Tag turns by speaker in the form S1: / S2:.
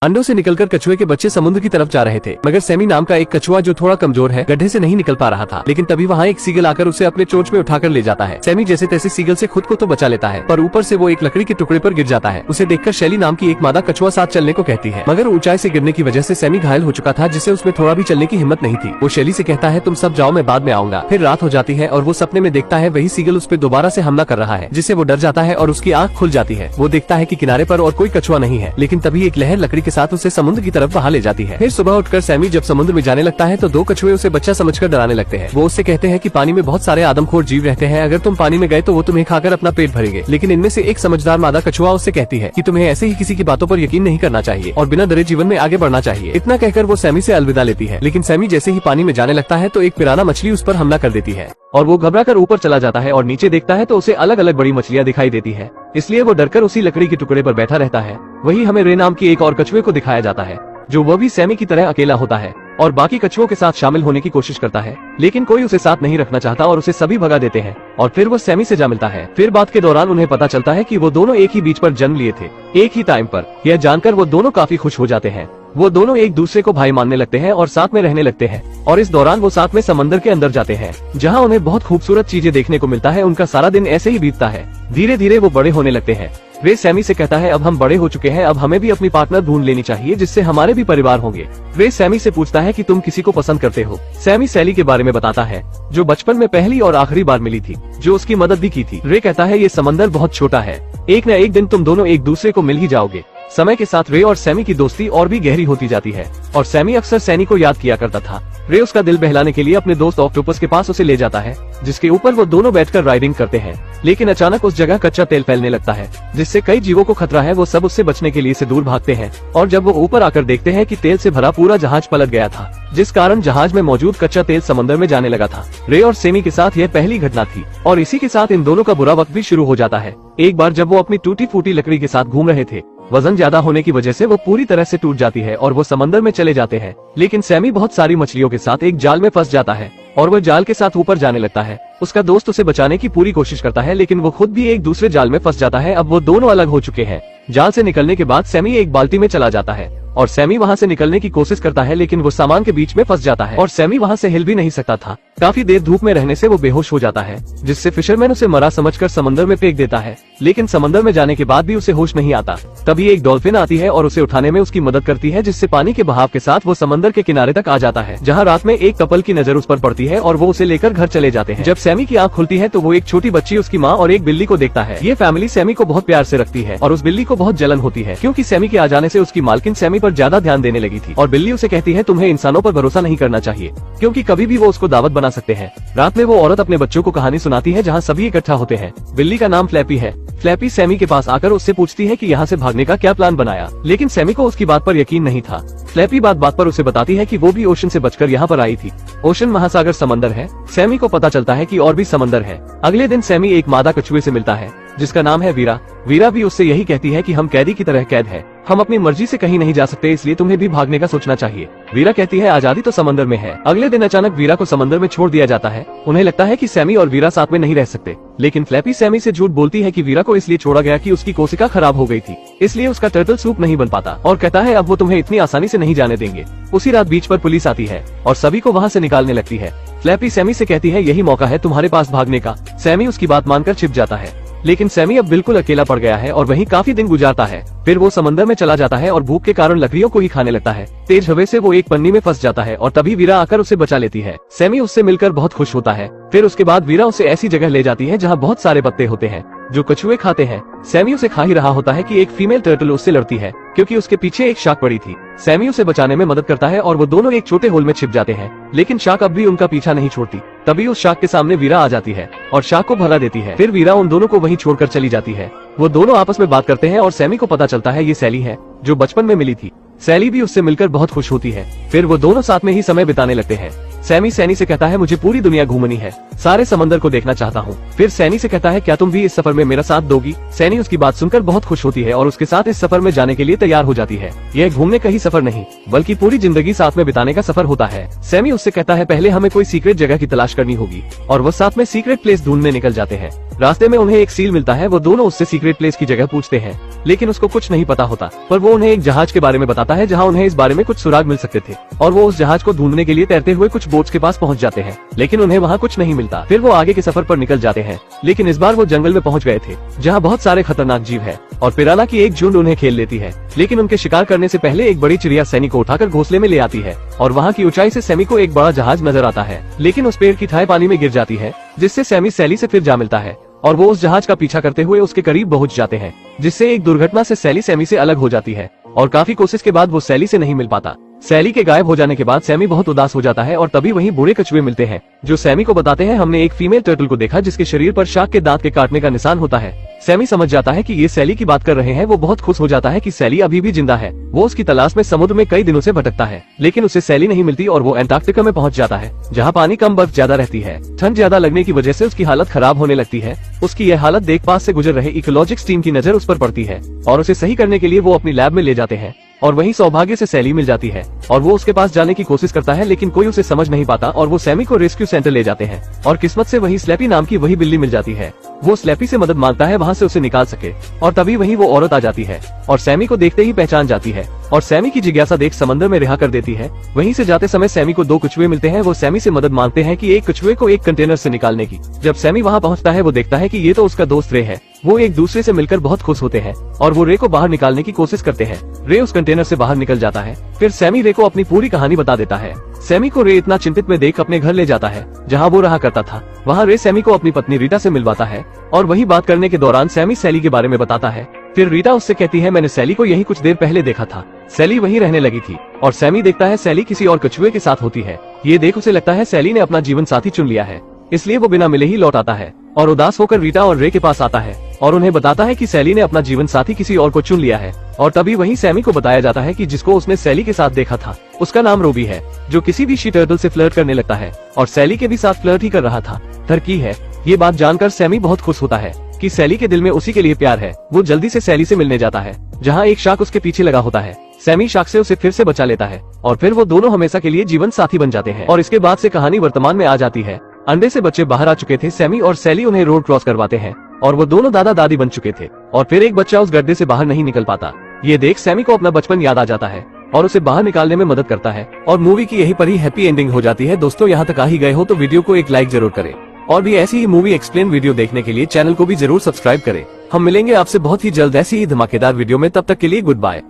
S1: अंडों से निकलकर कछुए के बच्चे समुद्र की तरफ जा रहे थे, मगर सैमी नाम का एक कछुआ जो थोड़ा कमजोर है गड्ढे से नहीं निकल पा रहा था। लेकिन तभी वहाँ एक सीगल आकर उसे अपने चोंच में उठाकर ले जाता है। सैमी जैसे तैसे सीगल से खुद को तो बचा लेता है, पर ऊपर से वो एक लकड़ी के टुकड़े पर गिर जाता है। उसे देखकर शैली नाम की एक मादा कछुआ साथ चलने को कहती है, मगर ऊंचाई से गिरने की वजह से सैमी घायल हो चुका था, जिससे उसमें थोड़ा भी चलने की हिम्मत नहीं थी। वो शैली से कहता है तुम सब जाओ, मैं बाद में आऊंगा। फिर रात हो जाती है और वो सपने में देखता है वही सीगल उस पर दोबारा से हमला कर रहा है, जिससे वो डर जाता है और उसकी आँख खुल जाती है। वो देखता है कि किनारे पर और कोई कछुआ नहीं है, लेकिन तभी एक लहर लकड़ी के साथ उसे समुद्र की तरफ ले जाती है। फिर सुबह उठकर सैमी जब समुद्र में जाने लगता है तो दो कछुए उसे बच्चा समझकर डराने लगते हैं। वो उससे कहते हैं कि पानी में बहुत सारे आदमखोर जीव रहते हैं, अगर तुम पानी में गए तो वो तुम्हें खाकर अपना पेट भरेंगे। लेकिन इनमें से एक समझदार मादा कछुआ उससे कहती है कि तुम्हें ऐसे ही किसी की बातों पर यकीन नहीं करना चाहिए और बिना डरे जीवन में आगे बढ़ना चाहिए। इतना कहकर वो सैमी से अलविदा लेती है, लेकिन सैमी जैसे ही पानी में जाने लगता है तो एक पिराना मछली उस पर हमला कर देती है और वो घबराकर ऊपर चला जाता है और नीचे देखता है तो उसे अलग अलग बड़ी मछलियां दिखाई देती है। इसलिए वो डरकर उसी लकड़ी के टुकड़े पर बैठा रहता है। वही हमें रे नाम की एक और कछुए को दिखाया जाता है, जो वह भी सैमी की तरह अकेला होता है और बाकी कछुओं के साथ शामिल होने की कोशिश करता है, लेकिन कोई उसे साथ नहीं रखना चाहता और उसे सभी भगा देते हैं। और फिर वो सैमी से जा मिलता है। फिर बात के दौरान उन्हें पता चलता है कि वो दोनों एक ही बीच पर जन्म लिए थे, एक ही टाइम पर। यह जानकर वो दोनों काफी खुश हो जाते हैं। वो दोनों एक दूसरे को भाई मानने लगते हैं और साथ में रहने लगते हैं। और इस दौरान वो साथ में समंदर के अंदर जाते हैं, जहाँ उन्हें बहुत खूबसूरत चीजें देखने को मिलता है। उनका सारा दिन ऐसे ही बीतता है। धीरे धीरे वो बड़े होने लगते हैं। रे सैमी से कहता है अब हम बड़े हो चुके हैं, अब हमें भी अपनी पार्टनर ढूंढ लेनी चाहिए, जिससे हमारे भी परिवार होंगे। रे सैमी से पूछता है कि तुम किसी को पसंद करते हो। सैमी सैली के बारे में बताता है, जो बचपन में पहली और आखिरी बार मिली थी, जो उसकी मदद भी की थी। रे कहता है ये समंदर बहुत छोटा है, एक न एक दिन तुम दोनों एक दूसरे को मिल ही जाओगे। समय के साथ रे और सैमी की दोस्ती और भी गहरी होती जाती है और सैमी अक्सर सैनी को याद किया करता था। रे उसका दिल बहलाने के लिए अपने दोस्त ऑक्टोपस के पास उसे ले जाता है, जिसके ऊपर वो दोनों बैठकर राइडिंग करते हैं। लेकिन अचानक उस जगह कच्चा तेल फैलने लगता है, जिससे कई जीवों को खतरा है। वो सब उससे बचने के लिए से दूर भागते हैं और जब वो ऊपर आकर देखते हैं कि तेल से भरा पूरा जहाज पलट गया था, जिस कारण जहाज में मौजूद कच्चा तेल समंदर में जाने लगा था। रे और सैमी के साथ यह पहली घटना थी और इसी के साथ इन दोनों का बुरा वक्त भी शुरू हो जाता है। एक बार जब वो अपनी टूटी फूटी लकड़ी के साथ घूम रहे थे, वजन ज्यादा होने की वजह से वो पूरी तरह से टूट जाती है और वो समंदर में चले जाते हैं। लेकिन सैमी बहुत सारी मछलियों के साथ एक जाल में फंस जाता है और वो जाल के साथ ऊपर जाने लगता है। उसका दोस्त उसे बचाने की पूरी कोशिश करता है, लेकिन वो खुद भी एक दूसरे जाल में फंस जाता है। अब वो दोनों अलग हो चुके हैं। जाल से निकलने के बाद सैमी एक बाल्टी में चला जाता है और सैमी वहाँ से निकलने की कोशिश करता है, लेकिन वो सामान के बीच में फंस जाता है और सैमी वहाँ से हिल भी नहीं सकता था। काफी देर धूप में रहने से वो बेहोश हो जाता है, जिससे फिशरमैन उसे मरा समझकर समंदर में फेंक देता है। लेकिन समंदर में जाने के बाद भी उसे होश नहीं आता। तभी एक डॉल्फिन आती है और उसे उठाने में उसकी मदद करती है, जिससे पानी के बहाव के साथ वो समंदर के किनारे तक आ जाता है, जहाँ रात में एक कपल की नजर उस पर पड़ती है और वो उसे लेकर घर चले जाते हैं। जब सैमी की आँख खुलती है तो वो एक छोटी बच्ची, उसकी माँ और एक बिल्ली को देखता है। ये फैमिली सैमी को बहुत प्यार से रखती है और उस बिल्ली को बहुत जलन होती है, क्योंकि सैमी के आ जाने से उसकी मालकिन सैमी पर ज्यादा ध्यान देने लगी थी। और बिल्ली उसे कहती है तुम्हें इंसानों पर भरोसा नहीं करना चाहिए, क्योंकि कभी भी वो उसको दावत बना सकते हैं। रात में वो औरत अपने बच्चों को कहानी सुनाती है, जहाँ सभी इकट्ठा होते हैं। बिल्ली का नाम फ्लैपी है। फ्लैपी सैमी के पास आकर उससे पूछती है कि यहाँ से भागने का क्या प्लान बनाया, लेकिन सैमी को उसकी बात पर यकीन नहीं था। फ्लैपी बात पर उसे बताती है कि वो भी ओशन से बचकर यहाँ पर आई थी। ओशन महासागर समंदर है। सैमी को पता चलता है कि और भी समंदर है। अगले दिन सैमी एक मादा कछुए से मिलता है, जिसका नाम है वीरा। वीरा भी उससे यही कहती है कि हम कैदी की तरह कैद है, हम अपनी मर्जी से कहीं नहीं जा सकते, इसलिए तुम्हें भी भागने का सोचना चाहिए। वीरा कहती है आजादी तो समंदर में है। अगले दिन अचानक वीरा को समंदर में छोड़ दिया जाता है। उन्हें लगता है कि सैमी और वीरा साथ में नहीं रह सकते, लेकिन फ्लैपी सैमी से झूठ बोलती है कि वीरा को इसलिए छोड़ा गया कि उसकी कोशिका खराब हो गई थी, इसलिए उसका टर्टल सूप नहीं बन पाता, और कहता है अब वो तुम्हें इतनी आसानी से नहीं जाने देंगे। उसी रात बीच पर पुलिस आती है और सभी को वहाँ से निकालने लगती है। फ्लैपी सैमी से कहती है यही मौका है तुम्हारे पास भागने का। सैमी उसकी बात मानकर छिप जाता है, लेकिन सैमी अब बिल्कुल अकेला पड़ गया है और वहीं काफी दिन गुजारता है। फिर वो समंदर में चला जाता है और भूख के कारण लकड़ियों को ही खाने लगता है। तेज हवा से वो एक पन्नी में फंस जाता है और तभी वीरा आकर उसे बचा लेती है। सैमी उससे मिलकर बहुत खुश होता है। फिर उसके बाद वीरा उसे ऐसी जगह ले जाती है जहाँ बहुत सारे पत्ते होते हैं, जो कछुए खाते हैं। सैमी उसे खा ही रहा होता है कि एक फीमेल टर्टल उससे लड़ती है, क्योंकि उसके पीछे एक शार्क पड़ी थी। सैमी उसे बचाने में मदद करता है और वो दोनों एक छोटे होल में छिप जाते हैं, लेकिन शार्क अब भी उनका पीछा नहीं छोड़ती। तभी उस शार्क के सामने वीरा आ जाती है और शार्क को भगा देती है। फिर वीरा उन दोनों को वहीं छोड़कर चली जाती है। वो दोनों आपस में बात करते हैं और सैमी को पता चलता है ये सैली है, जो बचपन में मिली थी। सैली भी उससे मिलकर बहुत खुश होती है। फिर वो दोनों साथ में ही समय बिताने लगते हैं। सैमी सैनी से कहता है मुझे पूरी दुनिया घूमनी है, सारे समंदर को देखना चाहता हूँ। फिर सैनी से कहता है क्या तुम भी इस सफर में मेरा साथ दोगी। सैनी उसकी बात सुनकर बहुत खुश होती है और उसके साथ इस सफर में जाने के लिए तैयार हो जाती है। यह घूमने का ही सफर नहीं, बल्कि पूरी जिंदगी साथ में बिताने का सफर होता है। सैमी उससे कहता है पहले हमें कोई सीक्रेट जगह की तलाश करनी होगी और वो साथ में सीक्रेट प्लेस ढूंढने निकल जाते हैं। रास्ते में उन्हें एक सील मिलता है। वो दोनों उससे सीक्रेट प्लेस की जगह पूछते हैं, लेकिन उसको कुछ नहीं पता होता। पर वो उन्हें एक जहाज के बारे में बताता है जहाँ उन्हें इस बारे में कुछ सुराग मिल सकते थे, और वो उस जहाज को ढूंढने के लिए तैरते हुए कुछ बोट्स के पास पहुँच जाते हैं, लेकिन उन्हें वहाँ कुछ नहीं मिलता। फिर वो आगे के सफर पर निकल जाते हैं, लेकिन इस बार वो जंगल में पहुँच गए थे जहाँ बहुत सारे खतरनाक जीव है, और पिराना की एक झुंड उन्हें खेल लेती है। लेकिन उनके शिकार करने से पहले एक बड़ी चिड़िया सैनी को उठाकर घोंसले में ले आती है, और वहाँ की ऊंचाई से सैमी को एक बड़ा जहाज नजर आता है। लेकिन उस पेड़ की ठाई पानी में गिर जाती है, जिससे सैमी सैली से फिर जा मिलता है, और वो उस जहाज का पीछा करते हुए उसके करीब पहुंच जाते हैं, जिससे एक दुर्घटना से सैली सैमी से अलग हो जाती है, और काफी कोशिश के बाद वो सैली से नहीं मिल पाता। सैली के गायब हो जाने के बाद सैमी बहुत उदास हो जाता है, और तभी वहीं बूढ़े कछुए मिलते हैं, जो सैमी को बताते हैं, हमने एक फीमेल टर्टल को देखा जिसके शरीर पर शार्क के दांत के काटने का निशान होता है। सैमी समझ जाता है कि ये सैली की बात कर रहे हैं। वो बहुत खुश हो जाता है कि सैली अभी भी जिंदा है। वो उसकी तलाश में समुद्र में कई दिनों से भटकता है, लेकिन उसे सैली नहीं मिलती, और वो अंटार्कटिका में पहुंच जाता है, जहां पानी कम, बर्फ ज्यादा रहती है। ठंड ज्यादा लगने की वजह से उसकी हालत खराब होने लगती है। उसकी यह हालत देख पास से गुजर रहे इकोलॉजिक्स टीम की नजर उस पर पड़ती है, और उसे सही करने के लिए वो अपनी लैब में ले जाते हैं, और वहीं सौभाग्य से सैली मिल जाती है, और वो उसके पास जाने की कोशिश करता है, लेकिन कोई उसे समझ नहीं पाता, और वो सैमी को रेस्क्यू सेंटर ले जाते हैं, और किस्मत से वहीं स्लैपी नाम की वही बिल्ली मिल जाती है। वो स्लैपी से मदद मांगता है वहाँ से उसे निकाल सके, और तभी वहीं वो औरत आ जाती है, और सैमी को देखते ही पहचान जाती है, और सैमी की जिज्ञासा देख समंदर में रिहा कर देती है। वहीं से जाते समय सैमी को 2 कछुए मिलते हैं। वो सैमी से मदद मांगते हैं कि एक कछुए को एक कंटेनर से निकालने की। जब सैमी वहाँ पहुँचता है, वो देखता है कि ये तो उसका दोस्त रे है। वो एक दूसरे से मिलकर बहुत खुश होते हैं, और वो रे को बाहर निकालने की कोशिश करते हैं। रे उस कंटेनर से बाहर निकल जाता है। फिर सैमी रे को अपनी पूरी कहानी बता देता है। सैमी को रे इतना चिंतित में देख अपने घर ले जाता है, जहाँ वो रहा करता था। वहाँ रे सैमी को अपनी पत्नी रीटा से मिलवाता है, और वही बात करने के दौरान सैमी सैली के बारे में बताता है। फिर रीटा उससे कहती है, मैंने सैली को यही कुछ देर पहले देखा था। सैली वहीं रहने लगी थी, और सैमी देखता है सैली किसी और कछुए के साथ होती है। ये देख उसे लगता है सैली ने अपना जीवन साथी चुन लिया है, इसलिए वो बिना मिले ही लौट आता है, और उदास होकर रीटा और रे के पास आता है, और उन्हें बताता है कि सैली ने अपना जीवन साथी किसी और को चुन लिया है। और तभी वहीं सैमी को बताया जाता है कि जिसको उसने सैली के साथ देखा था, उसका नाम रोबी है, जो किसी भी शी टर्टल से फ्लर्ट करने लगता है, और सैली के भी साथ फ्लर्ट ही कर रहा था। तरकी है। ये बात जानकर सैमी बहुत खुश होता है कि सैली के दिल में उसी के लिए प्यार है। वो जल्दी से सैली से मिलने जाता है, जहाँ एक शार्क उसके पीछे लगा होता है। सैमी शार्क से उसे फिर से बचा लेता है, और फिर वो दोनों हमेशा के लिए जीवन साथी बन जाते हैं। और इसके बाद से कहानी वर्तमान में आ जाती है। अंडे से बच्चे बाहर आ चुके थे। सैमी और सैली उन्हें रोड क्रॉस करवाते हैं, और वो दोनों दादा दादी बन चुके थे, और फिर एक बच्चा उस गड्ढे से बाहर नहीं निकल पाता। ये देख सैमी को अपना बचपन याद आ जाता है, और उसे बाहर निकालने में मदद करता है, और मूवी की यही पर ही हैप्पी एंडिंग हो जाती है। दोस्तों, यहाँ तक आ ही गए हो तो वीडियो को एक लाइक जरूर करें, और भी ऐसी ही मूवी एक्सप्लेन वीडियो देखने के लिए चैनल को भी जरूर सब्सक्राइब करें। हम मिलेंगे आपसे बहुत ही जल्द ऐसी ही धमाकेदार वीडियो में। तब तक के लिए गुड बाय।